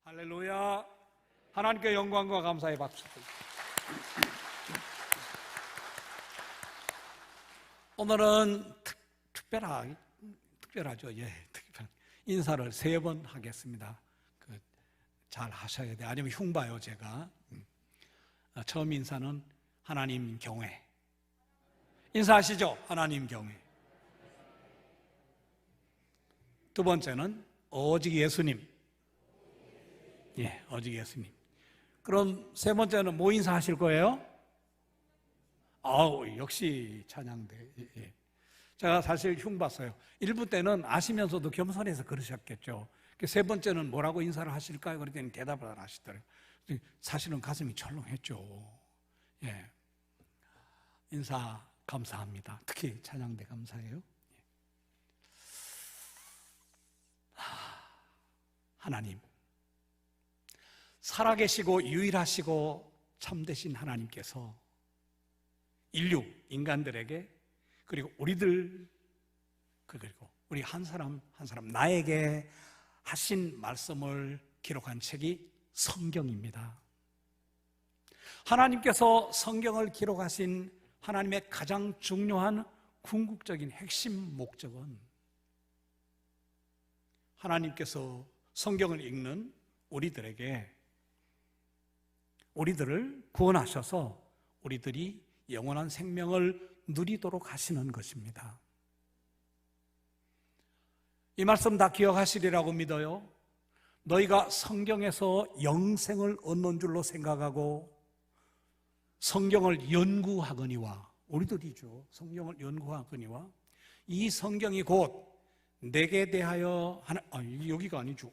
할렐루야. 하나님께 영광과 감사의 박수. 오늘은 특별하죠. 특별 인사를 3번 하겠습니다. 잘 하셔야 돼요. 아니면 흉봐요, 제가. 처음 인사는 하나님 경외. 인사하시죠? 하나님 경외. 두 번째는 오직 예수님. 오직 예수님. 그럼 세 번째는 뭐 인사하실 거예요? 역시 찬양대. 제가 사실 흉봤어요. 1부 때는 아시면서도 겸손해서 그러셨겠죠. 세 번째는 뭐라고 인사를 하실까요? 그랬더니 대답을 안 하시더라고요. 사실은 가슴이 철렁했죠. 인사 감사합니다. 특히 찬양대 감사해요. 하나님, 살아계시고 유일하시고 참되신 하나님께서 인간들에게, 그리고 우리들, 그리고 우리 한 사람 한 사람 나에게 하신 말씀을 기록한 책이 성경입니다. 하나님께서 성경을 기록하신 하나님의 가장 중요한 궁극적인 핵심 목적은 하나님께서 성경을 읽는 우리들을 구원하셔서 우리들이 영원한 생명을 누리도록 하시는 것입니다. 이 말씀 다 기억하시리라고 믿어요. 너희가 성경에서 영생을 얻는 줄로 생각하고 성경을 연구하거니와, 우리들이죠. 성경을 연구하거니와 이 성경이 곧 내게 대하여 여기가 아니죠.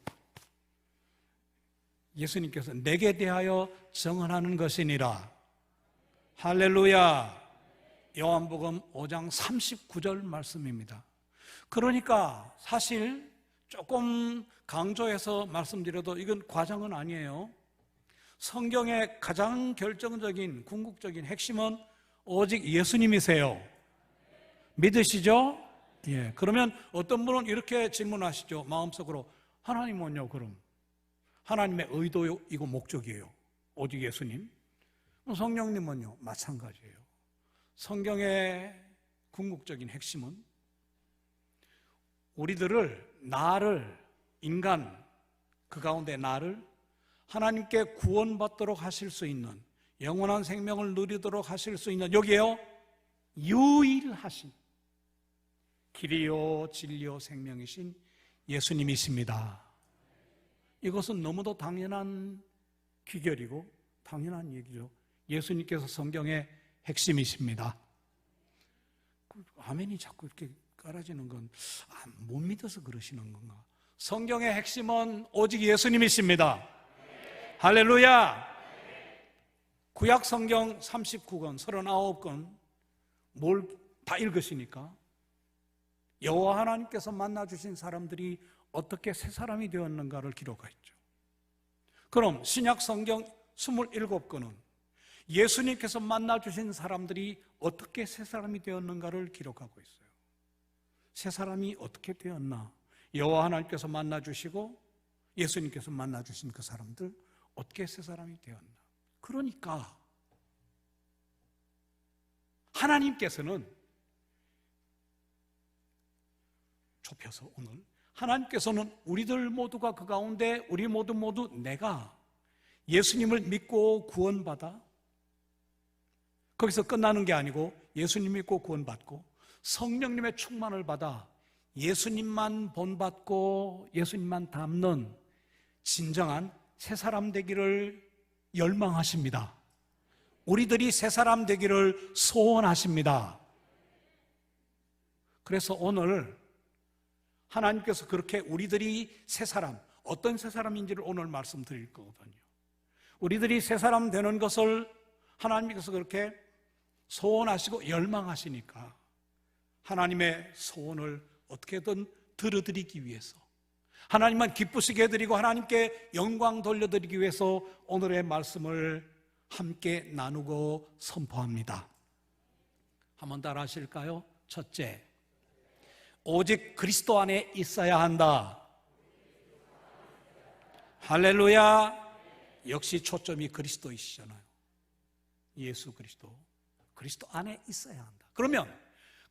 예수님께서 내게 대하여 정언하는 것이니라. 할렐루야. 요한복음 5장 39절 말씀입니다. 그러니까 사실 조금 강조해서 말씀드려도 이건 과장은 아니에요. 성경의 가장 결정적인 궁극적인 핵심은 오직 예수님이세요. 믿으시죠? 그러면 어떤 분은 이렇게 질문하시죠. 마음속으로, 하나님은요? 그럼 하나님의 의도이고 목적이에요. 오직 예수님. 성령님은요? 마찬가지예요. 성경의 궁극적인 핵심은 나를, 인간, 그 가운데 나를 하나님께 구원받도록 하실 수 있는, 영원한 생명을 누리도록 하실 수 있는, 여기에요, 유일하신 길이요 진리요 생명이신 예수님이십니다. 이것은 너무도 당연한 귀결이고 당연한 얘기죠. 예수님께서 성경의 핵심이십니다. 아멘이 자꾸 이렇게 깔아지는 건 못 믿어서 그러시는 건가? 성경의 핵심은 오직 예수님이십니다. 할렐루야. 구약 성경 39권, 39권 뭘 다 읽으시니까 여호와 하나님께서 만나주신 사람들이 어떻게 새 사람이 되었는가를 기록하였죠. 그럼 신약 성경 27권은 예수님께서 만나주신 사람들이 어떻게 새 사람이 되었는가를 기록하고 있어요. 새 사람이 어떻게 되었나? 여호와 하나님께서 만나주시고 예수님께서 만나주신 그 사람들 어떻게 새 사람이 되었나? 그러니까 하나님께서는, 좁혀서 오늘 하나님께서는 우리들 모두가 그 가운데 우리 모두 내가 예수님을 믿고 구원받아, 거기서 끝나는 게 아니고 예수님 믿고 구원받고 성령님의 충만을 받아 예수님만 본받고 예수님만 닮는 진정한 새 사람 되기를 열망하십니다. 우리들이 새 사람 되기를 소원하십니다. 그래서 오늘 하나님께서 그렇게 우리들이 새 사람, 어떤 새 사람인지를 오늘 말씀드릴 거거든요. 우리들이 새 사람 되는 것을 하나님께서 그렇게 소원하시고 열망하시니까 하나님의 소원을 어떻게든 들어드리기 위해서, 하나님만 기쁘시게 해드리고 하나님께 영광 돌려드리기 위해서 오늘의 말씀을 함께 나누고 선포합니다. 한번 따라 하실까요? 첫째, 오직 그리스도 안에 있어야 한다. 할렐루야. 역시 초점이 그리스도이시잖아요. 예수 그리스도. 그리스도 안에 있어야 한다. 그러면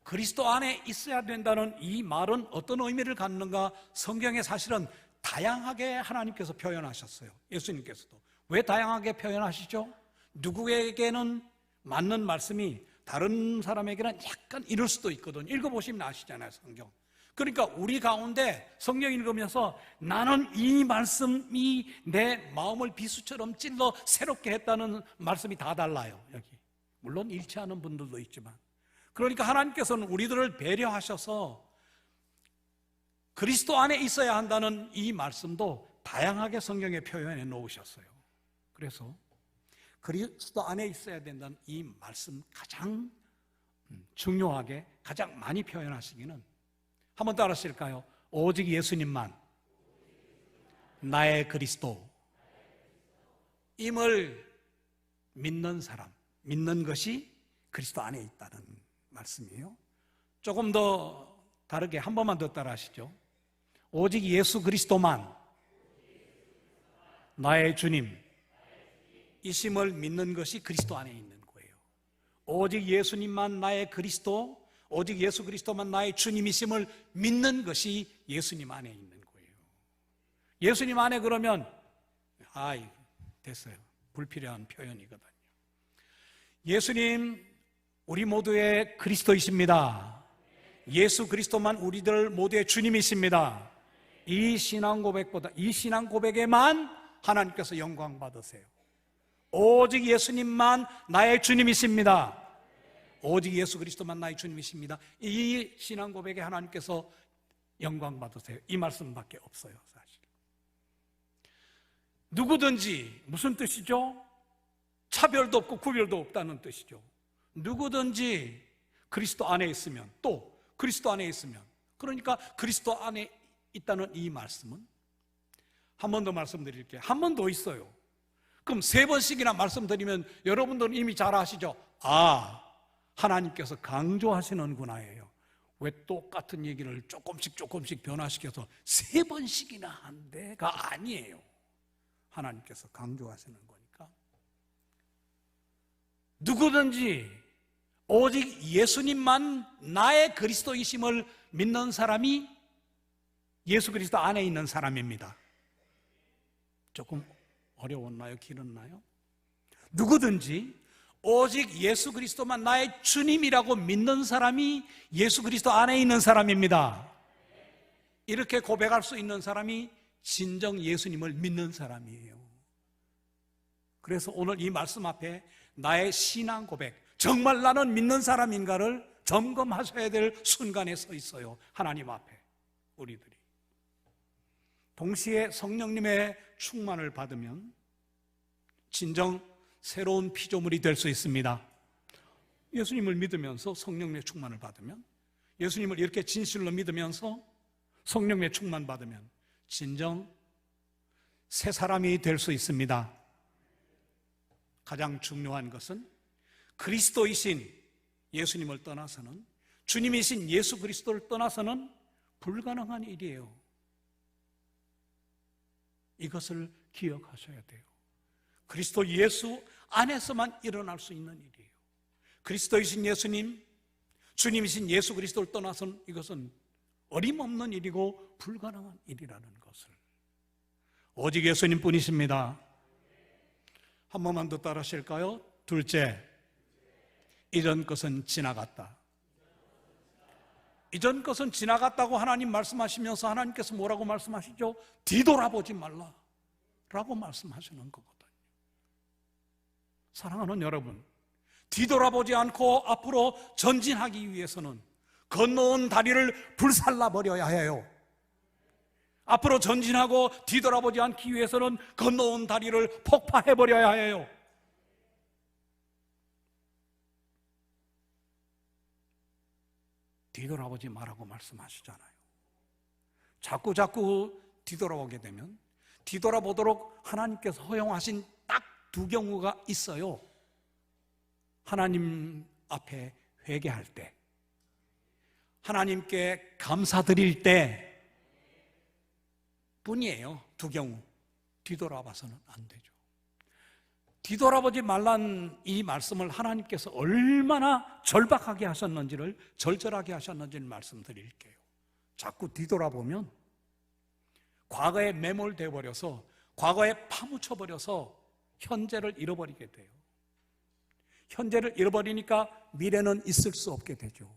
그리스도 안에 있어야 된다는 이 말은 어떤 의미를 갖는가? 성경에 사실은 다양하게 하나님께서 표현하셨어요. 예수님께서도. 왜 다양하게 표현하시죠? 누구에게는 맞는 말씀이 다른 사람에게는 약간 이럴 수도 있거든요. 읽어보시면 아시잖아요, 성경. 그러니까 우리 가운데 성경 읽으면서 나는 이 말씀이 내 마음을 비수처럼 찔러 새롭게 했다는 말씀이 다 달라요, 여기. 물론 일치하는 분들도 있지만. 그러니까 하나님께서는 우리들을 배려하셔서 그리스도 안에 있어야 한다는 이 말씀도 다양하게 성경에 표현해 놓으셨어요. 그래서 그리스도 안에 있어야 된다는 이 말씀 가장 중요하게 가장 많이 표현하시기는 한번 따라하실까요? 오직 예수님만 나의 그리스도 임을 믿는 사람, 믿는 것이 그리스도 안에 있다는 말씀이에요. 조금 더 다르게 한 번만 더 따라하시죠. 오직 예수 그리스도만 나의 주님 이심을 믿는 것이 그리스도 안에 있는 거예요. 오직 예수님만 나의 그리스도, 오직 예수 그리스도만 나의 주님이심을 믿는 것이 예수님 안에 있는 거예요. 예수님 안에 그러면 됐어요. 불필요한 표현이거든요. 예수님 우리 모두의 그리스도이십니다. 예수 그리스도만 우리들 모두의 주님이십니다. 이 신앙 고백에만 하나님께서 영광 받으세요. 오직 예수님만 나의 주님이십니다. 오직 예수 그리스도만 나의 주님이십니다. 이 신앙 고백에 하나님께서 영광 받으세요. 이 말씀밖에 없어요, 사실. 누구든지 무슨 뜻이죠? 차별도 없고 구별도 없다는 뜻이죠. 누구든지 그리스도 안에 있으면, 또 그리스도 안에 있으면, 그러니까 그리스도 안에 있다는 이 말씀은 한 번 더 말씀드릴게요. 한 번 더 있어요. 그럼 3번씩이나 말씀드리면 여러분들은 이미 잘 아시죠? 하나님께서 강조하시는구나예요. 왜 똑같은 얘기를 조금씩 변화시켜서 3번씩이나 한대가 아니에요. 하나님께서 강조하시는 거니까. 누구든지 오직 예수님만 나의 그리스도이심을 믿는 사람이 예수 그리스도 안에 있는 사람입니다. 조금 어려웠나요? 길었나요? 누구든지 오직 예수 그리스도만 나의 주님이라고 믿는 사람이 예수 그리스도 안에 있는 사람입니다. 이렇게 고백할 수 있는 사람이 진정 예수님을 믿는 사람이에요. 그래서 오늘 이 말씀 앞에 나의 신앙 고백, 정말 나는 믿는 사람인가를 점검하셔야 될 순간에 서 있어요. 하나님 앞에 우리들이. 동시에 성령님의 충만을 받으면 진정 새로운 피조물이 될 수 있습니다. 예수님을 믿으면서 성령의 충만을 받으면, 예수님을 이렇게 진실로 믿으면서 성령의 충만 받으면 진정 새 사람이 될 수 있습니다. 가장 중요한 것은 그리스도이신 예수님을 떠나서는, 주님이신 예수 그리스도를 떠나서는 불가능한 일이에요. 이것을 기억하셔야 돼요. 그리스도 예수 안에서만 일어날 수 있는 일이에요. 그리스도이신 예수님, 주님이신 예수 그리스도를 떠나서는 이것은 어림없는 일이고 불가능한 일이라는 것을. 오직 예수님 뿐이십니다. 한 번만 더 따라 하실까요? 둘째, 이전 것은 지나갔다. 이전 것은 지나갔다고 하나님 말씀하시면서 하나님께서 뭐라고 말씀하시죠? 뒤돌아보지 말라 라고 말씀하시는 거거든요. 사랑하는 여러분, 뒤돌아보지 않고 앞으로 전진하기 위해서는 건너온 다리를 불살라 버려야 해요. 앞으로 전진하고 뒤돌아보지 않기 위해서는 건너온 다리를 폭파해 버려야 해요. 뒤돌아보지 말라고 말씀하시잖아요. 자꾸 뒤돌아보게 되면, 뒤돌아보도록 하나님께서 허용하신 딱 2 경우가 있어요. 하나님 앞에 회개할 때, 하나님께 감사드릴 때 뿐이에요. 2 경우. 뒤돌아봐서는 안 되죠. 뒤돌아보지 말란 이 말씀을 하나님께서 얼마나 절박하게 하셨는지를, 절절하게 하셨는지를 말씀드릴게요. 자꾸 뒤돌아보면 과거에 매몰되어 버려서, 과거에 파묻혀 버려서 현재를 잃어버리게 돼요. 현재를 잃어버리니까 미래는 있을 수 없게 되죠.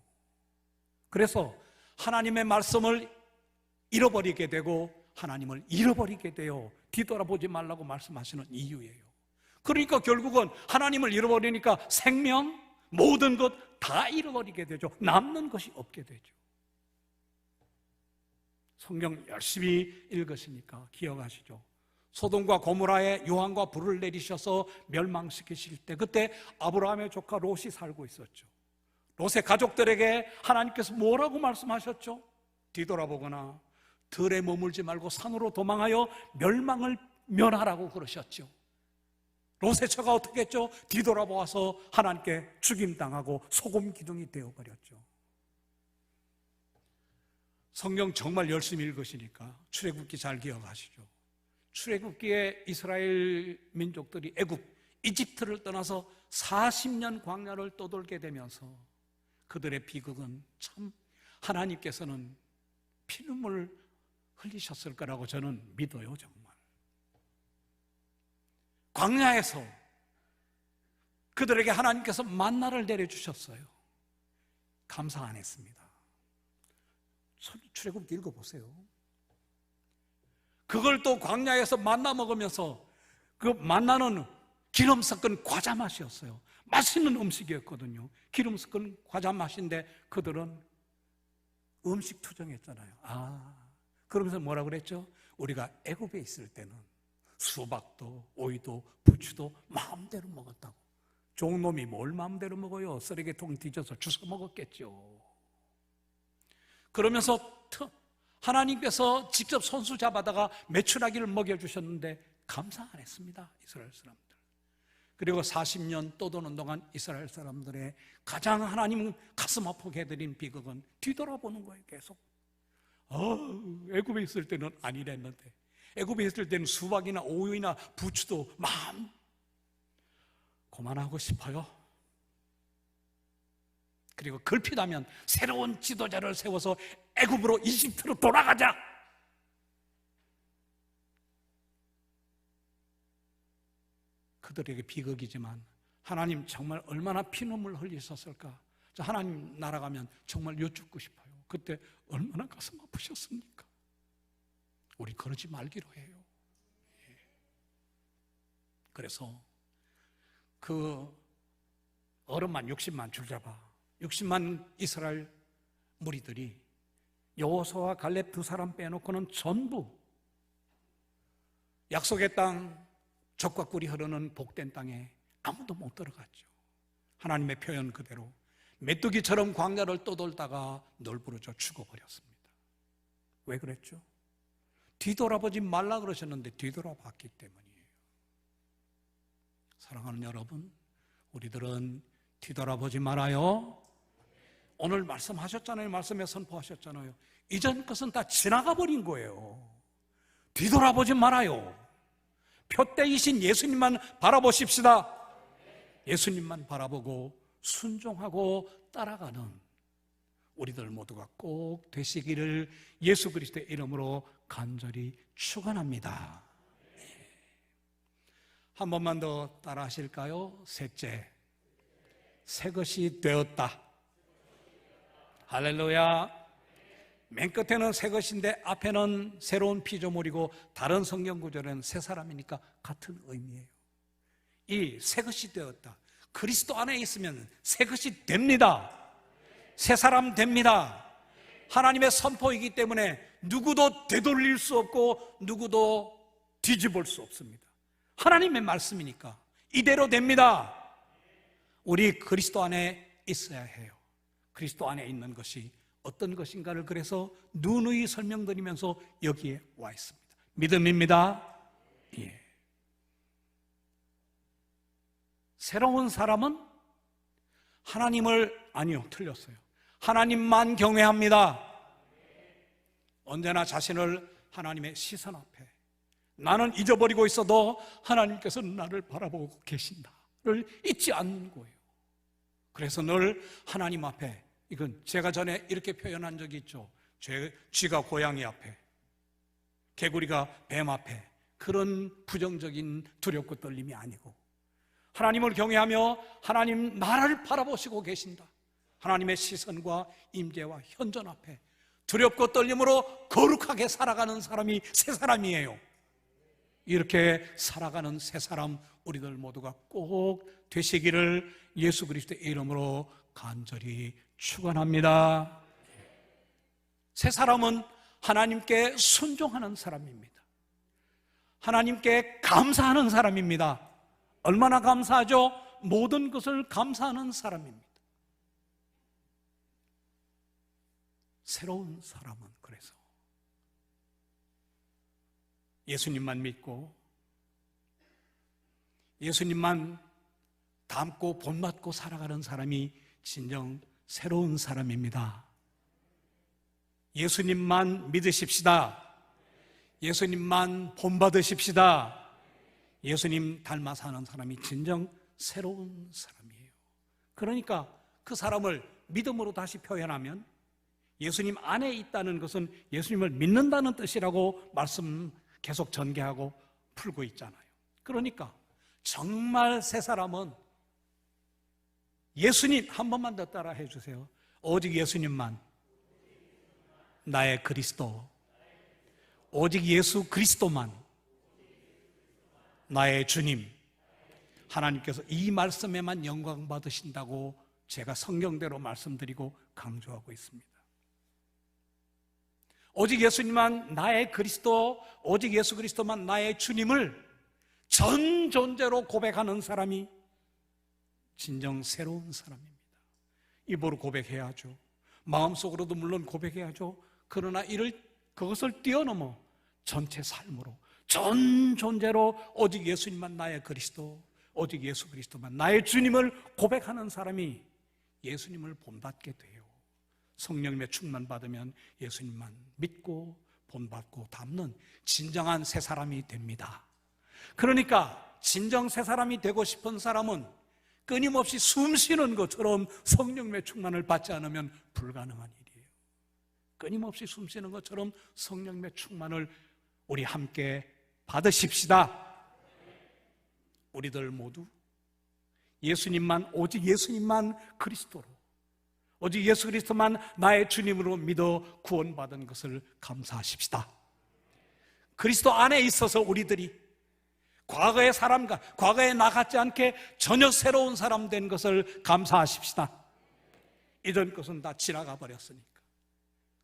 그래서 하나님의 말씀을 잃어버리게 되고 하나님을 잃어버리게 돼요. 뒤돌아보지 말라고 말씀하시는 이유예요. 그러니까 결국은 하나님을 잃어버리니까 생명, 모든 것 다 잃어버리게 되죠. 남는 것이 없게 되죠. 성경 열심히 읽으시니까 기억하시죠? 소돔과 고모라에 유황과 불을 내리셔서 멸망시키실 때, 그때 아브라함의 조카 롯이 살고 있었죠. 롯의 가족들에게 하나님께서 뭐라고 말씀하셨죠? 뒤돌아보거나 들에 머물지 말고 산으로 도망하여 멸망을 면하라고 그러셨죠. 롯의 처가 어떻게 했죠? 뒤돌아보아서 하나님께 죽임당하고 소금 기둥이 되어버렸죠. 성경 정말 열심히 읽으시니까 출애굽기 잘 기억하시죠? 출애굽기에 이스라엘 민족들이 애굽, 이집트를 떠나서 40년 광야를 떠돌게 되면서 그들의 비극은 참 하나님께서는 피눈물 흘리셨을 거라고 저는 믿어요. 정말 광야에서 그들에게 하나님께서 만나를 내려주셨어요. 감사 안 했습니다. 출애굽기 읽어보세요. 그걸 또 광야에서 만나 먹으면서 그 만나는 기름 섞은 과자 맛이었어요. 맛있는 음식이었거든요. 기름 섞은 과자 맛인데 그들은 음식 투정했잖아요. 그러면서 뭐라 그랬죠? 우리가 애굽에 있을 때는 수박도 오이도 부추도 마음대로 먹었다고. 좋은 놈이 뭘 마음대로 먹어요? 쓰레기통 뒤져서 주워 먹었겠죠. 그러면서 하나님께서 직접 손수 잡아다가 메추라기를 먹여주셨는데 감사 안 했습니다. 이스라엘 사람들. 그리고 40년 떠도는 동안 이스라엘 사람들의 가장 하나님 가슴 아프게 해드린 비극은 뒤돌아보는 거예요. 계속 애굽에 있을 때는 아니랬는데, 애굽에 있을 때는 수박이나 오이나 부추도 마음 그만하고 싶어요. 그리고 걸핏하면 새로운 지도자를 세워서 애굽으로, 이집트로 돌아가자. 그들에게 비극이지만 하나님 정말 얼마나 피눈물 흘리셨을까. 하나님 날아가면 정말 여쭙고 싶어요. 그때 얼마나 가슴 아프셨습니까? 우리 그러지 말기로 해요. 그래서 그 어른만 60만 줄잡아 60만 이스라엘 무리들이 여호수아와 갈렙 두 사람 빼놓고는 전부 약속의 땅, 젖과 꿀이 흐르는 복된 땅에 아무도 못 들어갔죠. 하나님의 표현 그대로 메뚜기처럼 광야를 떠돌다가 널브러져 죽어버렸습니다. 왜 그랬죠? 뒤돌아보지 말라 그러셨는데 뒤돌아봤기 때문이에요. 사랑하는 여러분, 우리들은 뒤돌아보지 말아요. 오늘 말씀하셨잖아요. 말씀에 선포하셨잖아요. 이전 것은 다 지나가 버린 거예요. 뒤돌아보지 말아요. 표대이신 예수님만 바라보십시다. 예수님만 바라보고 순종하고 따라가는 우리들 모두가 꼭 되시기를 예수 그리스도의 이름으로 간절히 축원합니다. 한 번만 더 따라 하실까요? 셋째, 새 것이 되었다. 할렐루야. 맨 끝에는 새 것인데 앞에는 새로운 피조물이고 다른 성경 구절에는 새 사람이니까 같은 의미예요. 이 새 것이 되었다. 그리스도 안에 있으면 새 것이 됩니다. 새 사람 됩니다. 하나님의 선포이기 때문에 누구도 되돌릴 수 없고 누구도 뒤집을 수 없습니다. 하나님의 말씀이니까 이대로 됩니다. 우리 그리스도 안에 있어야 해요. 그리스도 안에 있는 것이 어떤 것인가를 그래서 누누이 설명드리면서 여기에 와 있습니다. 믿음입니다. 예. 새로운 사람은 하나님을, 아니요, 틀렸어요. 하나님만 경외합니다. 언제나 자신을 하나님의 시선 앞에 나는 잊어버리고 있어도 하나님께서는 나를 바라보고 계신다를 잊지 않는 거예요. 그래서 늘 하나님 앞에, 이건 제가 전에 이렇게 표현한 적이 있죠. 쥐가 고양이 앞에, 개구리가 뱀 앞에, 그런 부정적인 두렵고 떨림이 아니고 하나님을 경외하며 하나님 나를 바라보시고 계신다, 하나님의 시선과 임재와 현존 앞에 두렵고 떨림으로 거룩하게 살아가는 사람이 새 사람이에요. 이렇게 살아가는 새 사람 우리들 모두가 꼭 되시기를 예수 그리스도의 이름으로 간절히 축원합니다. 새 사람은 하나님께 순종하는 사람입니다. 하나님께 감사하는 사람입니다. 얼마나 감사하죠? 모든 것을 감사하는 사람입니다. 새로운 사람은 그래서 예수님만 믿고 예수님만 닮고 본받고 살아가는 사람이 진정 새로운 사람입니다. 예수님만 믿으십시다. 예수님만 본받으십시다. 예수님 닮아 사는 사람이 진정 새로운 사람이에요. 그러니까 그 사람을 믿음으로 다시 표현하면 예수님 안에 있다는 것은 예수님을 믿는다는 뜻이라고 말씀 계속 전개하고 풀고 있잖아요. 그러니까 정말 새 사람은 예수님, 한 번만 더 따라 해주세요. 오직 예수님만, 나의 그리스도, 오직 예수 그리스도만, 나의 주님. 하나님께서 이 말씀에만 영광 받으신다고 제가 성경대로 말씀드리고 강조하고 있습니다. 오직 예수님만 나의 그리스도, 오직 예수 그리스도만 나의 주님을 전 존재로 고백하는 사람이 진정 새로운 사람입니다. 입으로 고백해야죠. 마음속으로도 물론 고백해야죠. 그러나 그것을 뛰어넘어 전체 삶으로, 전 존재로 오직 예수님만 나의 그리스도, 오직 예수 그리스도만 나의 주님을 고백하는 사람이 예수님을 본받게 돼요. 성령님의 충만 받으면 예수님만 믿고 본받고 닮는 진정한 새 사람이 됩니다. 그러니까 진정 새 사람이 되고 싶은 사람은 끊임없이 숨 쉬는 것처럼 성령님의 충만을 받지 않으면 불가능한 일이에요. 끊임없이 숨 쉬는 것처럼 성령님의 충만을 우리 함께 받으십시다. 우리들 모두 예수님만, 오직 예수님만 그리스도로, 오직 예수 그리스도만 나의 주님으로 믿어 구원받은 것을 감사하십시다. 그리스도 안에 있어서 우리들이 과거의 사람과 과거에 나 같지 않게 전혀 새로운 사람 된 것을 감사하십시다. 이전 것은 다 지나가 버렸으니까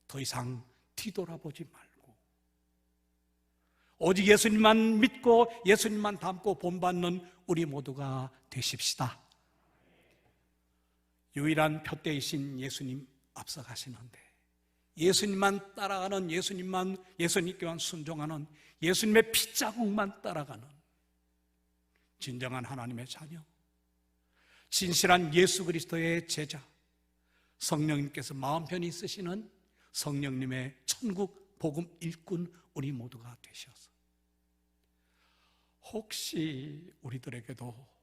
더 이상 뒤돌아보지 말고 오직 예수님만 믿고 예수님만 닮고 본받는 우리 모두가 되십시다. 유일한 표대이신 예수님 앞서가시는데 예수님만 따라가는, 예수님께만 순종하는, 예수님의 핏자국만 따라가는 진정한 하나님의 자녀, 진실한 예수 그리스도의 제자, 성령님께서 마음 편히 쓰시는 성령님의 천국 복음 일꾼 우리 모두가 되셔서 혹시 우리들에게도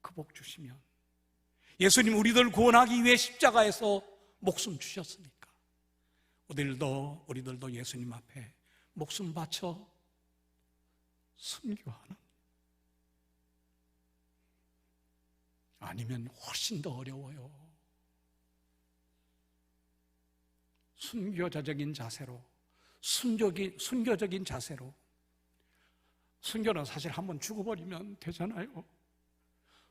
그 복 주시면, 예수님 우리들 구원하기 위해 십자가에서 목숨 주셨으니까 우리들도 예수님 앞에 목숨 바쳐 순교하는, 아니면 훨씬 더 어려워요. 순교자적인 자세로, 순교적인 자세로. 순교는 사실 한번 죽어버리면 되잖아요.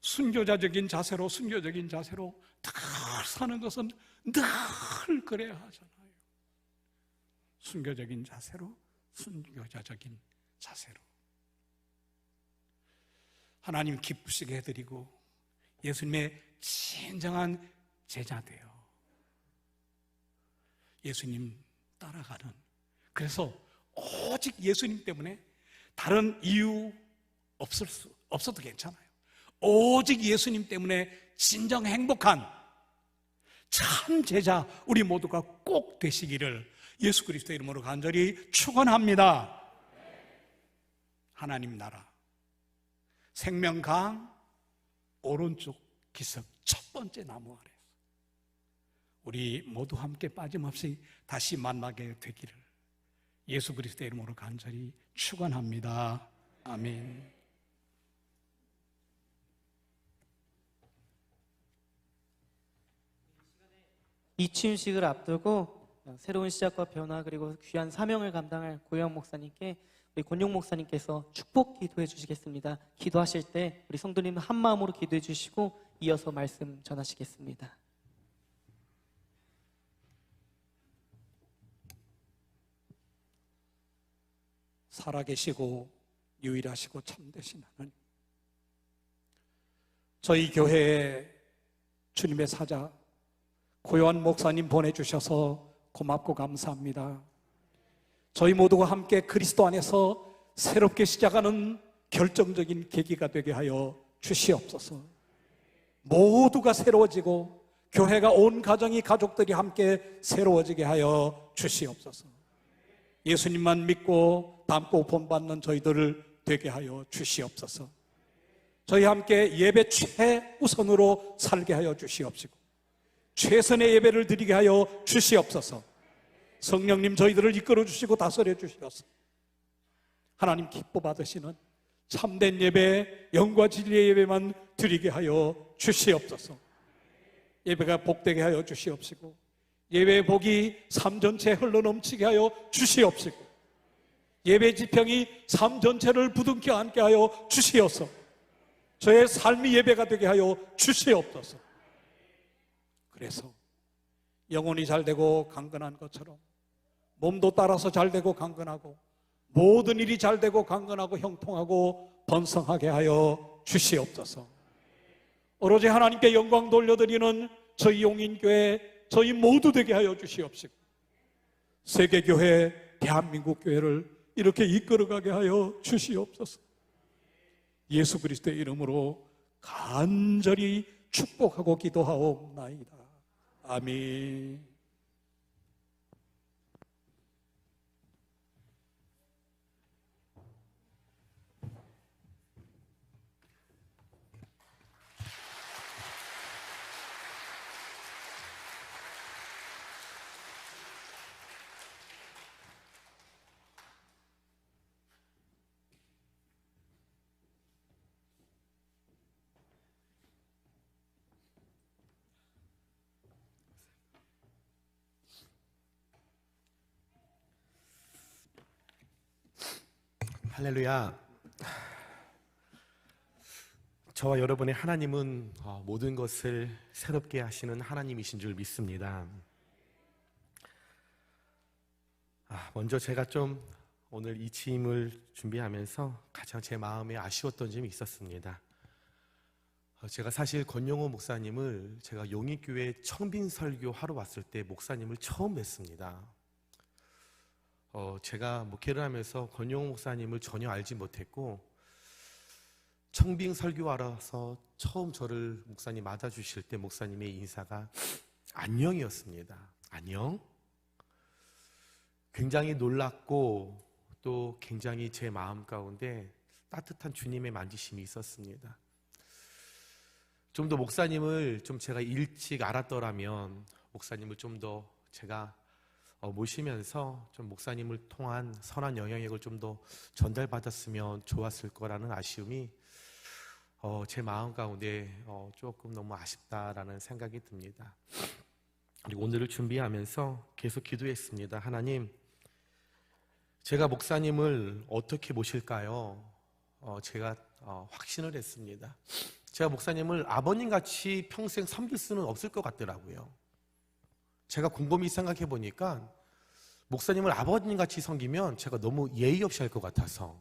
순교적인 자세로 늘 사는 것은 늘 그래야 하잖아요. 순교적인 자세로, 순교자적인 자세로 하나님 기쁘시게 해드리고 예수님의 진정한 제자 되어 예수님 따라가는, 그래서 오직 예수님 때문에 다른 이유 없어도 괜찮아요. 오직 예수님 때문에 진정 행복한 참 제자 우리 모두가 꼭 되시기를 예수 그리스도의 이름으로 간절히 축원합니다. 하나님 나라 생명강 오른쪽 기슭 첫 번째 나무 아래에서 우리 모두 함께 빠짐없이 다시 만나게 되기를 예수 그리스도의 이름으로 간절히 축원합니다. 아멘. 이 취임식을 앞두고 새로운 시작과 변화 그리고 귀한 사명을 감당할 고영 목사님께 우리 권용 목사님께서 축복 기도해 주시겠습니다. 기도하실 때 우리 성도님 한 마음으로 기도해 주시고 이어서 말씀 전하시겠습니다. 살아계시고 유일하시고 참되신 하나님, 저희 교회에 주님의 사자 고요한 목사님 보내주셔서 고맙고 감사합니다. 저희 모두가 함께 그리스도 안에서 새롭게 시작하는 결정적인 계기가 되게 하여 주시옵소서. 모두가 새로워지고 교회가 온 가정이 가족들이 함께 새로워지게 하여 주시옵소서. 예수님만 믿고 닮고 본받는 저희들을 되게 하여 주시옵소서. 저희 함께 예배 최우선으로 살게 하여 주시옵시고 최선의 예배를 드리게 하여 주시옵소서. 성령님 저희들을 이끌어 주시고 다스려 주시옵소서. 하나님 기뻐 받으시는 참된 예배, 영과 진리의 예배만 드리게 하여 주시옵소서. 예배가 복되게 하여 주시옵시고 예배의 복이 삶 전체에 흘러넘치게 하여 주시옵시고 예배 지평이 삶 전체를 부둥켜 안게 하여 주시옵소서. 저의 삶이 예배가 되게 하여 주시옵소서. 그래서 영혼이 잘되고 강건한 것처럼 몸도 따라서 잘되고 강건하고 모든 일이 잘되고 강건하고 형통하고 번성하게 하여 주시옵소서. 오로지 하나님께 영광 돌려드리는 저희 용인교회 저희 모두 되게 하여 주시옵시고 세계교회 대한민국 교회를 이렇게 이끌어가게 하여 주시옵소서. 예수 그리스도의 이름으로 간절히 축복하고 기도하옵나이다. 아멘. 할렐루야. 저와 여러분의 하나님은 모든 것을 새롭게 하시는 하나님이신 줄 믿습니다. 먼저 제가 좀 오늘 이 취임을 준비하면서 가장 제 마음에 아쉬웠던 점이 있었습니다. 제가 사실 권용호 목사님을 제가 용인교회 청빙설교 하러 왔을 때 목사님을 처음 뵀습니다. 제가 목회를 하면서 권용호 목사님을 전혀 알지 못했고 청빙 설교하러서 처음 저를 목사님 맞아주실 때 목사님의 인사가 안녕이었습니다. 안녕? 굉장히 놀랐고 또 굉장히 제 마음 가운데 따뜻한 주님의 만지심이 있었습니다. 좀 더 목사님을 좀 제가 일찍 알았더라면 목사님을 좀 더 제가 모시면서 좀 목사님을 통한 선한 영향력을 좀 더 전달받았으면 좋았을 거라는 아쉬움이 제 마음 가운데 조금 너무 아쉽다라는 생각이 듭니다. 그리고 오늘을 준비하면서 계속 기도했습니다. 하나님, 제가 목사님을 어떻게 모실까요? 제가 확신을 했습니다. 제가 목사님을 아버님같이 평생 섬길 수는 없을 것 같더라고요. 제가 곰곰이 생각해 보니까 목사님을 아버님같이 섬기면 제가 너무 예의 없이 할 것 같아서,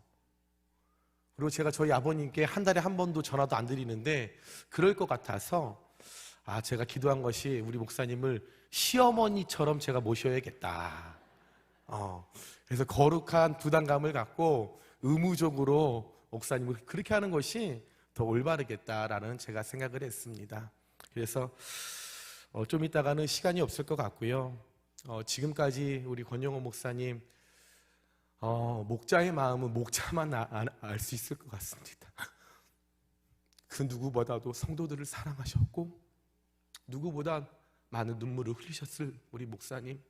그리고 제가 저희 아버님께 한 달에 한 번도 전화도 안 드리는데 그럴 것 같아서 제가 기도한 것이 우리 목사님을 시어머니처럼 제가 모셔야겠다. 그래서 거룩한 부담감을 갖고 의무적으로 목사님을 그렇게 하는 것이 더 올바르겠다라는 제가 생각을 했습니다. 그래서 좀 이따가는 시간이 없을 것 같고요. 지금까지 우리 권영호 목사님 목자의 마음은 목자만 알 수 있을 것 같습니다. 그 누구보다도 성도들을 사랑하셨고 누구보다 많은 눈물을 흘리셨을 우리 목사님,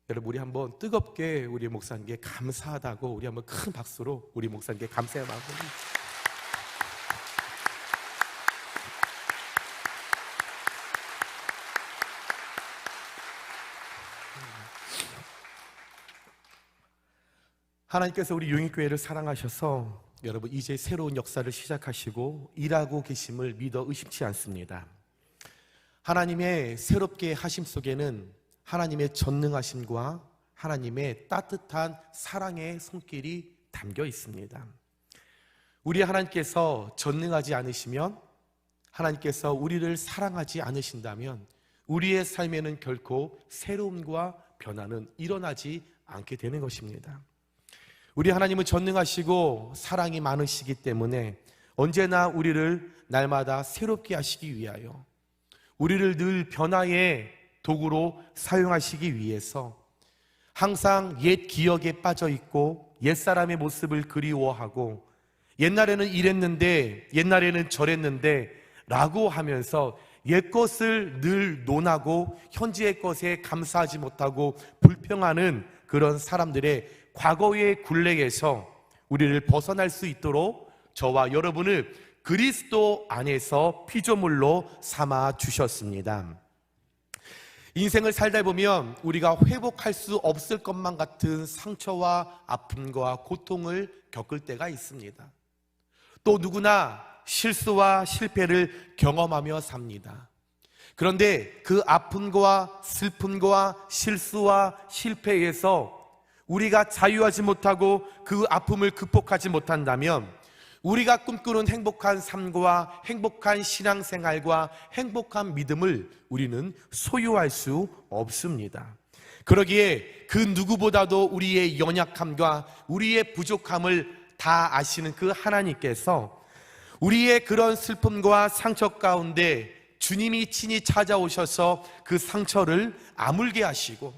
여러분 우리 한번 뜨겁게 우리 목사님께 감사하다고 우리 한번 큰 박수로 우리 목사님께 감사의 마음을 하나님께서 우리 용인교회를 사랑하셔서 여러분 이제 새로운 역사를 시작하시고 일하고 계심을 믿어 의심치 않습니다. 하나님의 새롭게 하심 속에는 하나님의 전능하심과 하나님의 따뜻한 사랑의 손길이 담겨 있습니다. 우리 하나님께서 전능하지 않으시면, 하나님께서 우리를 사랑하지 않으신다면 우리의 삶에는 결코 새로움과 변화는 일어나지 않게 되는 것입니다. 우리 하나님은 전능하시고 사랑이 많으시기 때문에 언제나 우리를 날마다 새롭게 하시기 위하여, 우리를 늘 변화의 도구로 사용하시기 위해서 항상 옛 기억에 빠져 있고 옛사람의 모습을 그리워하고 옛날에는 이랬는데 옛날에는 저랬는데 라고 하면서 옛것을 늘 논하고 현재의 것에 감사하지 못하고 불평하는 그런 사람들의 과거의 굴레에서 우리를 벗어날 수 있도록 저와 여러분을 그리스도 안에서 피조물로 삼아 주셨습니다. 인생을 살다 보면 우리가 회복할 수 없을 것만 같은 상처와 아픔과 고통을 겪을 때가 있습니다. 또 누구나 실수와 실패를 경험하며 삽니다. 그런데 그 아픔과 슬픔과 실수와 실패에서 우리가 자유하지 못하고 그 아픔을 극복하지 못한다면 우리가 꿈꾸는 행복한 삶과 행복한 신앙생활과 행복한 믿음을 우리는 소유할 수 없습니다. 그러기에 그 누구보다도 우리의 연약함과 우리의 부족함을 다 아시는 그 하나님께서 우리의 그런 슬픔과 상처 가운데 주님이 친히 찾아오셔서 그 상처를 아물게 하시고,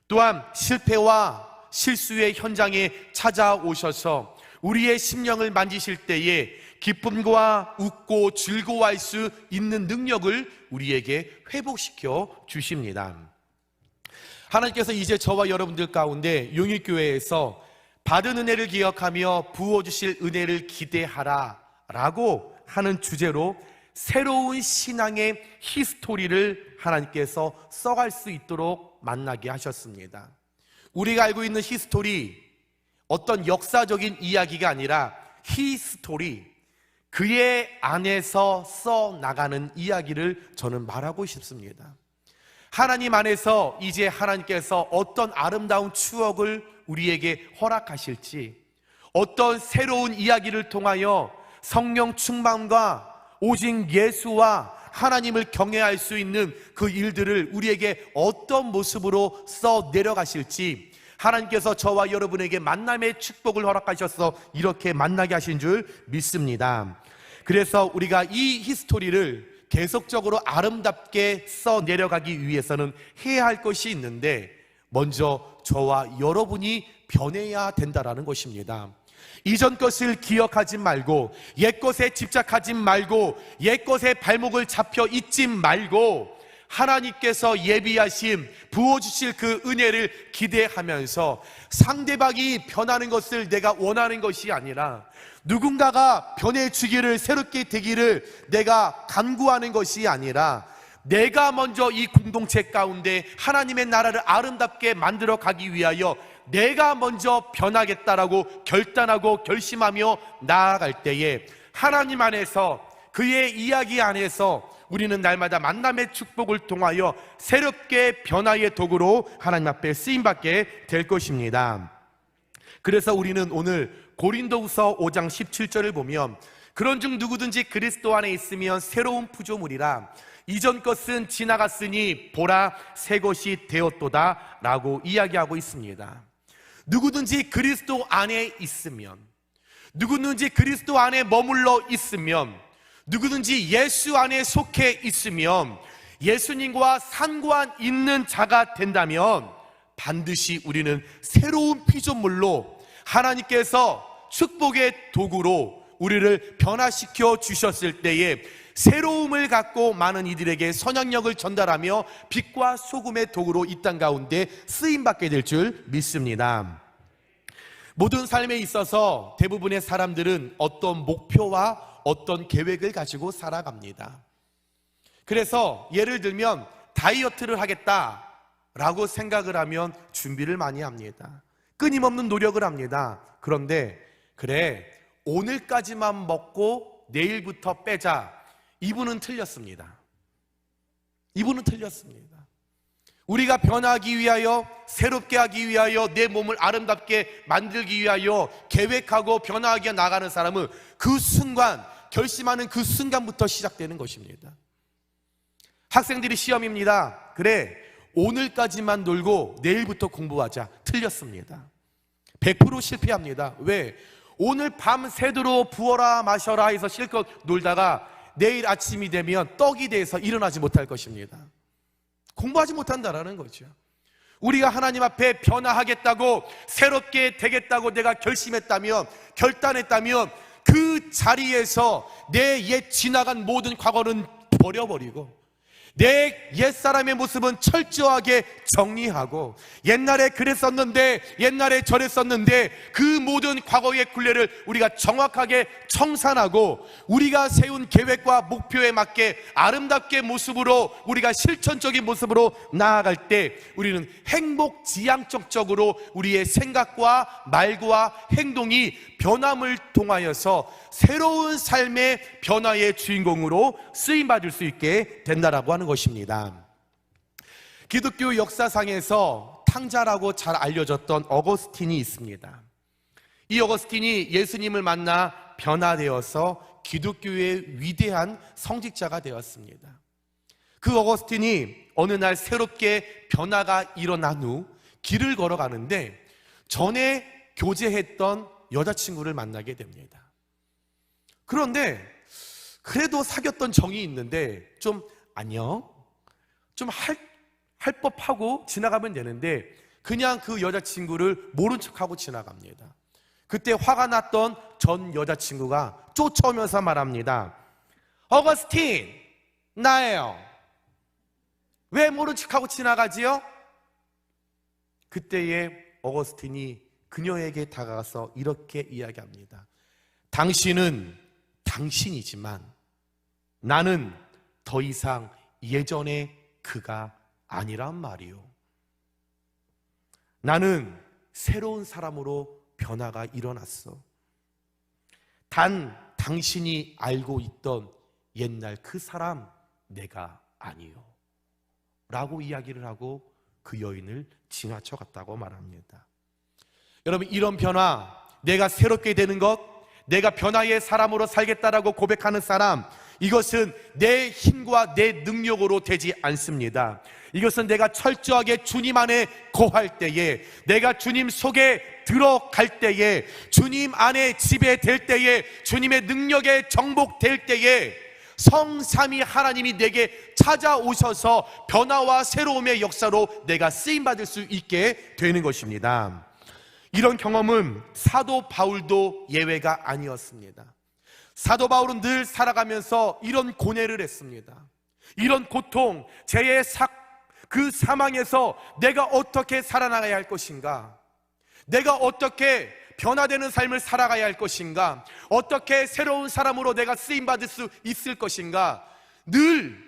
또한 실패와 실수의 현장에 찾아오셔서 우리의 심령을 만지실 때에 기쁨과 웃고 즐거워할 수 있는 능력을 우리에게 회복시켜 주십니다. 하나님께서 이제 저와 여러분들 가운데 용일교회에서 받은 은혜를 기억하며 부어주실 은혜를 기대하라 라고 하는 주제로 새로운 신앙의 히스토리를 하나님께서 써갈 수 있도록 만나게 하셨습니다. 우리가 알고 있는 히스토리, 어떤 역사적인 이야기가 아니라 히스토리, 그의 안에서 써나가는 이야기를 저는 말하고 싶습니다. 하나님 안에서 이제 하나님께서 어떤 아름다운 추억을 우리에게 허락하실지, 어떤 새로운 이야기를 통하여 성령 충만과 오직 예수와 하나님을 경외할 수 있는 그 일들을 우리에게 어떤 모습으로 써 내려가실지 하나님께서 저와 여러분에게 만남의 축복을 허락하셔서 이렇게 만나게 하신 줄 믿습니다. 그래서 우리가 이 히스토리를 계속적으로 아름답게 써 내려가기 위해서는 해야 할 것이 있는데, 먼저 저와 여러분이 변해야 된다라는 것입니다. 이전 것을 기억하지 말고, 옛 것에 집착하지 말고, 옛 것에 발목을 잡혀 있지 말고 하나님께서 예비하신 부어주실 그 은혜를 기대하면서 상대방이 변하는 것을 내가 원하는 것이 아니라 누군가가 변해지기를, 새롭게 되기를 내가 간구하는 것이 아니라 내가 먼저 이 공동체 가운데 하나님의 나라를 아름답게 만들어 가기 위하여 내가 먼저 변하겠다라고 결단하고 결심하며 나아갈 때에 하나님 안에서, 그의 이야기 안에서 우리는 날마다 만남의 축복을 통하여 새롭게 변화의 도구로 하나님 앞에 쓰임받게 될 것입니다. 그래서 우리는 오늘 고린도후서 5장 17절을 보면 그런즉 누구든지 그리스도 안에 있으면 새로운 피조물이라, 이전 것은 지나갔으니 보라 새 것이 되었도다 라고 이야기하고 있습니다. 누구든지 그리스도 안에 있으면, 누구든지 그리스도 안에 머물러 있으면, 누구든지 예수 안에 속해 있으면, 예수님과 상관 있는 자가 된다면 반드시 우리는 새로운 피조물로 하나님께서 축복의 도구로 우리를 변화시켜 주셨을 때에 새로움을 갖고 많은 이들에게 선악력을 전달하며 빛과 소금의 도구로 이 땅 가운데 쓰임받게 될 줄 믿습니다. 모든 삶에 있어서 대부분의 사람들은 어떤 목표와 어떤 계획을 가지고 살아갑니다. 그래서 예를 들면 다이어트를 하겠다라고 생각을 하면 준비를 많이 합니다. 끊임없는 노력을 합니다. 그런데 그래, 오늘까지만 먹고 내일부터 빼자. 이분은 틀렸습니다. 이분은 틀렸습니다. 우리가 변하기 위하여, 새롭게 하기 위하여, 내 몸을 아름답게 만들기 위하여 계획하고 변화하게 나가는 사람은 그 순간, 결심하는 그 순간부터 시작되는 것입니다. 학생들이 시험입니다. 그래, 오늘까지만 놀고 내일부터 공부하자. 틀렸습니다. 100% 실패합니다. 왜? 오늘 밤 새도록 부어라 마셔라 해서 실컷 놀다가 내일 아침이 되면 떡이 돼서 일어나지 못할 것입니다. 공부하지 못한다라는 거죠. 우리가 하나님 앞에 변화하겠다고, 새롭게 되겠다고 내가 결심했다면, 결단했다면 그 자리에서 내 옛 지나간 모든 과거는 버려버리고 내 옛사람의 모습은 철저하게 정리하고, 옛날에 그랬었는데, 옛날에 저랬었는데 그 모든 과거의 굴레를 우리가 정확하게 청산하고 우리가 세운 계획과 목표에 맞게 아름답게 모습으로, 우리가 실천적인 모습으로 나아갈 때 우리는 행복지향적으로 우리의 생각과 말과 행동이 변함을 통하여서 새로운 삶의 변화의 주인공으로 쓰임받을 수 있게 된다라고 하는 것입니다. 기독교 역사상에서 탕자라고 잘 알려졌던 어거스틴이 있습니다. 이 어거스틴이 예수님을 만나 변화되어서 기독교의 위대한 성직자가 되었습니다. 그 어거스틴이 어느 날 새롭게 변화가 일어난 후 길을 걸어가는데 전에 교제했던 여자친구를 만나게 됩니다. 그런데 그래도 사귀었던 정이 있는데 좀 안녕? 좀 할 법하고 지나가면 되는데 그냥 그 여자친구를 모른 척하고 지나갑니다. 그때 화가 났던 전 여자친구가 쫓아오면서 말합니다. 어거스틴, 나예요. 왜 모른 척하고 지나가지요? 그때에 어거스틴이 그녀에게 다가가서 이렇게 이야기합니다. 당신은 당신이지만 나는 더 이상 예전의 그가 아니란 말이요. 나는 새로운 사람으로 변화가 일어났어. 단 당신이 알고 있던 옛날 그 사람 내가 아니요. 라고 이야기를 하고 그 여인을 지나쳐 갔다고 말합니다. 여러분, 이런 변화, 내가 새롭게 되는 것, 내가 변화의 사람으로 살겠다라고 고백하는 사람, 이것은 내 힘과 내 능력으로 되지 않습니다. 이것은 내가 철저하게 주님 안에 거할 때에, 내가 주님 속에 들어갈 때에, 주님 안에 지배될 때에, 주님의 능력에 정복될 때에 성삼위 하나님이 내게 찾아오셔서 변화와 새로움의 역사로 내가 쓰임받을 수 있게 되는 것입니다. 이런 경험은 사도 바울도 예외가 아니었습니다. 사도 바울은 늘 살아가면서 이런 고뇌를 했습니다. 이런 고통, 죄의 그 사망에서 내가 어떻게 살아나가야 할 것인가? 내가 어떻게 변화되는 삶을 살아가야 할 것인가? 어떻게 새로운 사람으로 내가 쓰임받을 수 있을 것인가? 늘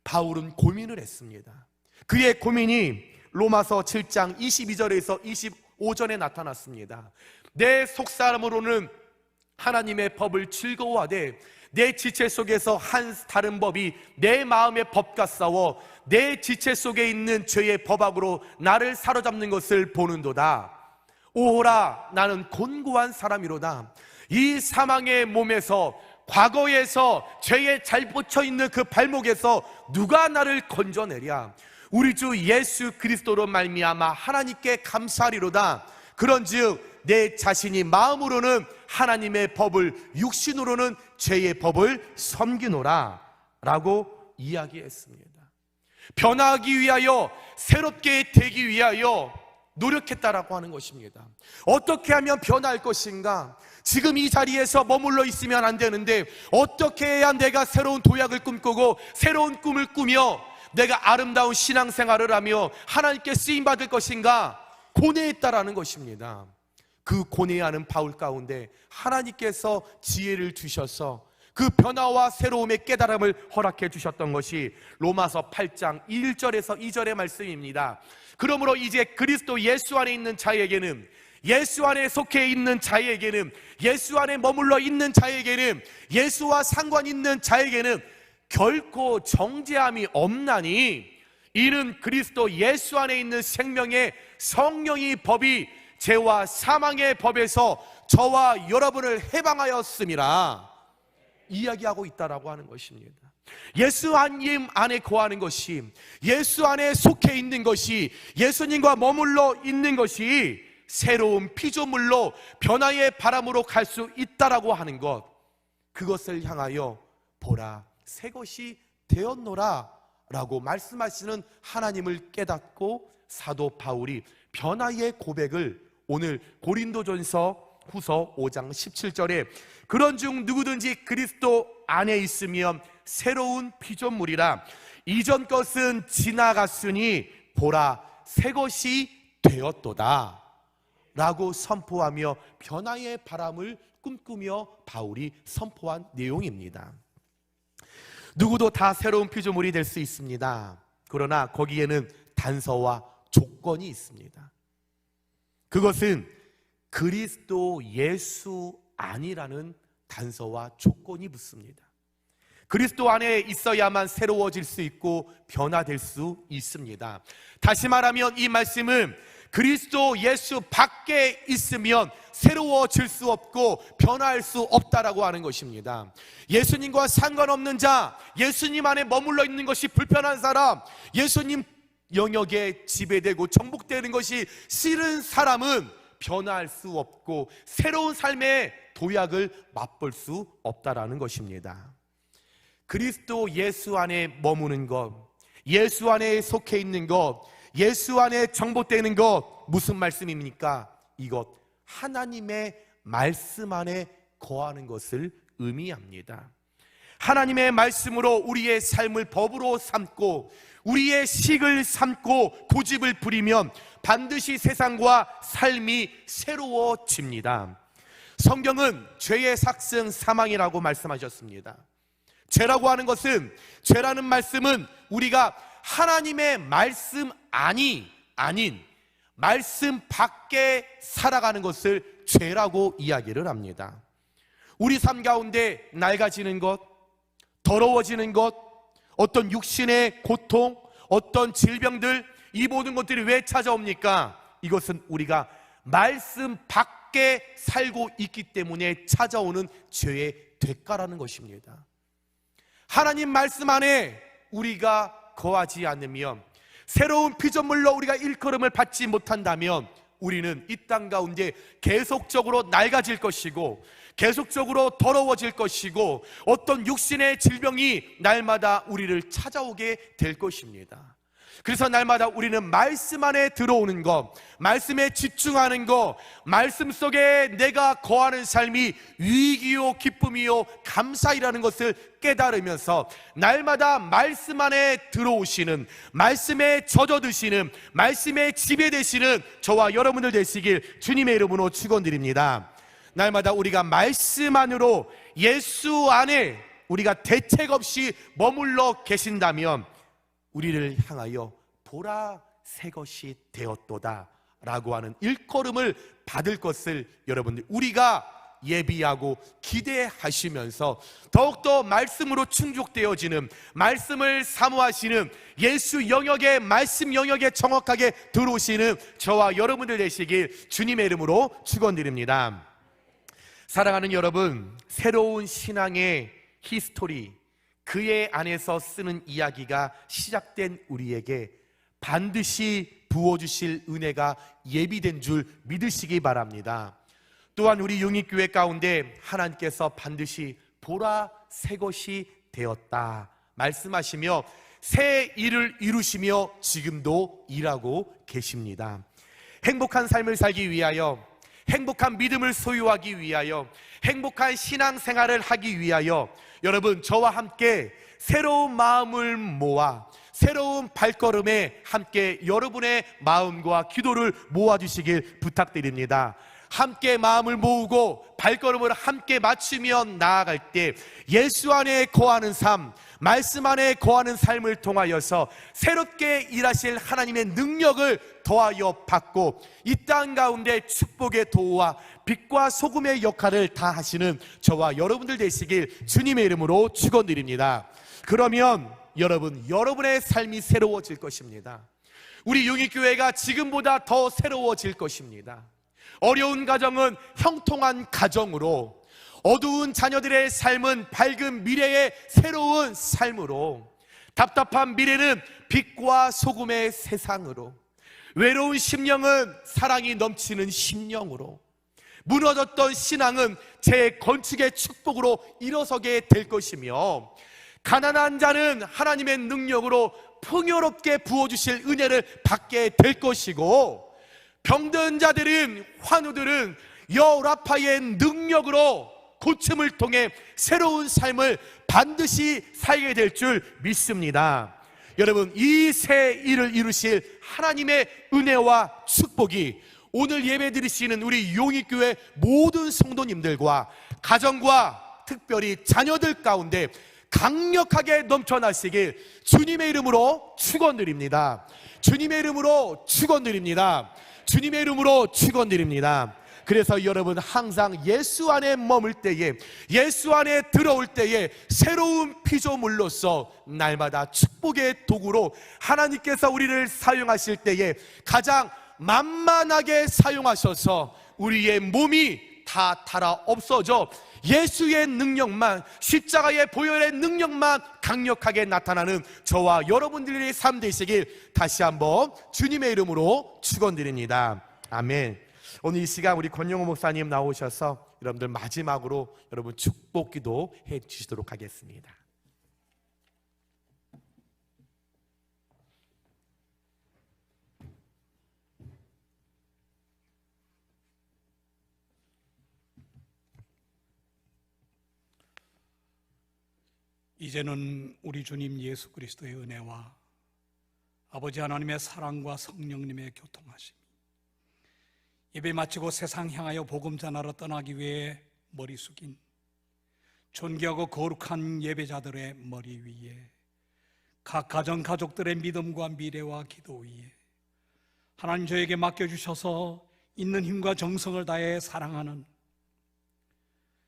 바울은 고민을 했습니다. 그의 고민이 로마서 7장 22절에서 25절에 나타났습니다. 내 속사람으로는 하나님의 법을 즐거워하되 내 지체 속에서 한 다른 법이 내 마음의 법과 싸워 내 지체 속에 있는 죄의 법악으로 나를 사로잡는 것을 보는도다. 오호라, 나는 곤고한 사람이로다. 이 사망의 몸에서, 과거에서 죄에 잘 뻗쳐 있는 그 발목에서 누가 나를 건져내랴. 우리 주 예수 그리스도로 말미암아 하나님께 감사하리로다. 그런즉 내 자신이 마음으로는 하나님의 법을, 육신으로는 죄의 법을 섬기노라 라고 이야기했습니다. 변화하기 위하여, 새롭게 되기 위하여 노력했다라고 하는 것입니다. 어떻게 하면 변할 것인가? 지금 이 자리에서 머물러 있으면 안 되는데 어떻게 해야 내가 새로운 도약을 꿈꾸고 새로운 꿈을 꾸며 내가 아름다운 신앙생활을 하며 하나님께 쓰임받을 것인가? 고뇌했다라는 것입니다. 그 고뇌하는 바울 가운데 하나님께서 지혜를 주셔서 그 변화와 새로움의 깨달음을 허락해 주셨던 것이 로마서 8장 1절에서 2절의 말씀입니다. 그러므로 이제 그리스도 예수 안에 있는 자에게는, 예수 안에 속해 있는 자에게는, 예수 안에 머물러 있는 자에게는, 예수와 상관 있는 자에게는 결코 정죄함이 없나니 이는 그리스도 예수 안에 있는 생명의 성령이 법이 죄와 사망의 법에서 저와 여러분을 해방하였음이라 이야기하고 있다라고 하는 것입니다. 예수 하나님 안에 거하는 것이, 예수 안에 속해 있는 것이, 예수님과 머물러 있는 것이 새로운 피조물로 변화의 바람으로 갈 수 있다라고 하는 것, 그것을 향하여 보라 새 것이 되었노라 라고 말씀하시는 하나님을 깨닫고 사도 바울이 변화의 고백을 오늘 고린도전서 후서 5장 17절에 그런 중 누구든지 그리스도 안에 있으면 새로운 피조물이라 이전 것은 지나갔으니 보라 새 것이 되었도다 라고 선포하며 변화의 바람을 꿈꾸며 바울이 선포한 내용입니다. 누구도 다 새로운 피조물이 될 수 있습니다. 그러나 거기에는 단서와 조건이 있습니다. 그것은 그리스도 예수 안이라는 단서와 조건이 붙습니다. 그리스도 안에 있어야만 새로워질 수 있고 변화될 수 있습니다. 다시 말하면 이 말씀은 그리스도 예수 밖에 있으면 새로워질 수 없고 변화할 수 없다라고 하는 것입니다. 예수님과 상관없는 자, 예수님 안에 머물러 있는 것이 불편한 사람, 예수님 영역에 지배되고 정복되는 것이 싫은 사람은 변화할 수 없고 새로운 삶의 도약을 맛볼 수 없다라는 것입니다. 그리스도 예수 안에 머무는 것, 예수 안에 속해 있는 것, 예수 안에 정복되는 것, 무슨 말씀입니까? 이것 하나님의 말씀 안에 거하는 것을 의미합니다. 하나님의 말씀으로 우리의 삶을 법으로 삼고 우리의 식을 삼고 고집을 부리면 반드시 세상과 삶이 새로워집니다. 성경은 죄의 삭슨 사망이라고 말씀하셨습니다. 죄라고 하는 것은, 죄라는 말씀은 우리가 하나님의 말씀 아닌 말씀 밖에 살아가는 것을 죄라고 이야기를 합니다. 우리 삶 가운데 낡아지는 것, 더러워지는 것, 어떤 육신의 고통, 어떤 질병들, 이 모든 것들이 왜 찾아옵니까? 이것은 우리가 말씀 밖에 살고 있기 때문에 찾아오는 죄의 대가라는 것입니다. 하나님 말씀 안에 우리가 거하지 않으면, 새로운 피조물로 우리가 일컬음을 받지 못한다면 우리는 이 땅 가운데 계속적으로 낡아질 것이고 계속적으로 더러워질 것이고 어떤 육신의 질병이 날마다 우리를 찾아오게 될 것입니다. 그래서 날마다 우리는 말씀 안에 들어오는 것, 말씀에 집중하는 것, 말씀 속에 내가 거하는 삶이 유익이요 기쁨이요 감사이라는 것을 깨달으면서 날마다 말씀 안에 들어오시는, 말씀에 젖어드시는, 말씀에 지배되시는 저와 여러분들 되시길 주님의 이름으로 축원드립니다. 날마다 우리가 말씀 안으로, 예수 안에 우리가 대책 없이 머물러 계신다면 우리를 향하여 보라 새 것이 되었도다 라고 하는 일컬음을 받을 것을 여러분들 우리가 예비하고 기대하시면서 더욱더 말씀으로 충족되어지는, 말씀을 사모하시는, 예수 영역에, 말씀 영역에 정확하게 들어오시는 저와 여러분들 되시길 주님의 이름으로 축원드립니다. 사랑하는 여러분, 새로운 신앙의 히스토리, 그의 안에서 쓰는 이야기가 시작된 우리에게 반드시 부어주실 은혜가 예비된 줄 믿으시기 바랍니다. 또한 우리 용익교회 가운데 하나님께서 반드시 보라 새 것이 되었다 말씀하시며 새 일을 이루시며 지금도 일하고 계십니다. 행복한 삶을 살기 위하여, 행복한 믿음을 소유하기 위하여, 행복한 신앙생활을 하기 위하여 여러분 저와 함께 새로운 마음을 모아 새로운 발걸음에 함께 여러분의 마음과 기도를 모아주시길 부탁드립니다. 함께 마음을 모으고 발걸음을 함께 맞추며 나아갈 때 예수 안에 거하는 삶, 말씀 안에 거하는 삶을 통하여서 새롭게 일하실 하나님의 능력을 더하여 받고 이 땅 가운데 축복의 도와 빛과 소금의 역할을 다 하시는 저와 여러분들 되시길 주님의 이름으로 축원드립니다. 그러면 여러분의 삶이 새로워질 것입니다. 우리 용익교회가 지금보다 더 새로워질 것입니다. 어려운 가정은 형통한 가정으로, 어두운 자녀들의 삶은 밝은 미래의 새로운 삶으로, 답답한 미래는 빛과 소금의 세상으로, 외로운 심령은 사랑이 넘치는 심령으로, 무너졌던 신앙은 재건축의 축복으로 일어서게 될 것이며, 가난한 자는 하나님의 능력으로 풍요롭게 부어주실 은혜를 받게 될 것이고, 병든 자들은, 환우들은 여라파의 능력으로 고침을 통해 새로운 삶을 반드시 살게 될 줄 믿습니다. 여러분, 이 새 일을 이루실 하나님의 은혜와 축복이 오늘 예배 드리시는 우리 용익교회 모든 성도님들과 가정과 특별히 자녀들 가운데 강력하게 넘쳐나시길 주님의 이름으로 축원드립니다. 주님의 이름으로 축원드립니다. 주님의 이름으로 축원드립니다. 그래서 여러분 항상 예수 안에 머물 때에, 예수 안에 들어올 때에 새로운 피조물로서 날마다 축복의 도구로 하나님께서 우리를 사용하실 때에 가장 만만하게 사용하셔서 우리의 몸이 다 달아 없어져 예수의 능력만, 십자가의 보혈의 능력만 강력하게 나타나는 저와 여러분들의 삶 되시길 다시 한번 주님의 이름으로 축원드립니다. 아멘. 오늘 이 시간 우리 권영호 목사님 나오셔서 여러분들 마지막으로 여러분 축복 기도 해 주시도록 하겠습니다. 이제는 우리 주님 예수 그리스도의 은혜와 아버지 하나님의 사랑과 성령님의 교통하심이 예배 마치고 세상 향하여 복음 전하러 떠나기 위해 머리 숙인 존귀하고 거룩한 예배자들의 머리 위에, 각 가정 가족들의 믿음과 미래와 기도 위에 하나님 저에게 맡겨주셔서 있는 힘과 정성을 다해 사랑하는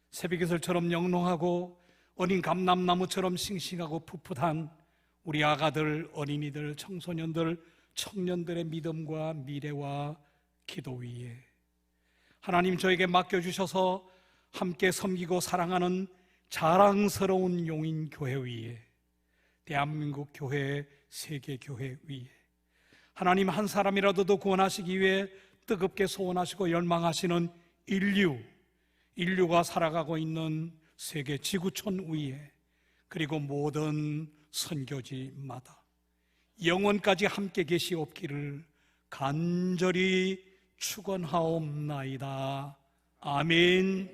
새벽이슬처럼 영롱하고 어린 감람나무처럼 싱싱하고 풋풋한 우리 아가들, 어린이들, 청소년들, 청년들의 믿음과 미래와 기도 위에 하나님 저에게 맡겨주셔서 함께 섬기고 사랑하는 자랑스러운 용인교회 위에, 대한민국 교회, 세계교회 위에 하나님 한 사람이라도 더 구원하시기 위해 뜨겁게 소원하시고 열망하시는 인류가 살아가고 있는 세계 지구촌 위에, 그리고 모든 선교지마다 영원까지 함께 계시옵기를 간절히 축원하옵나이다. 아멘.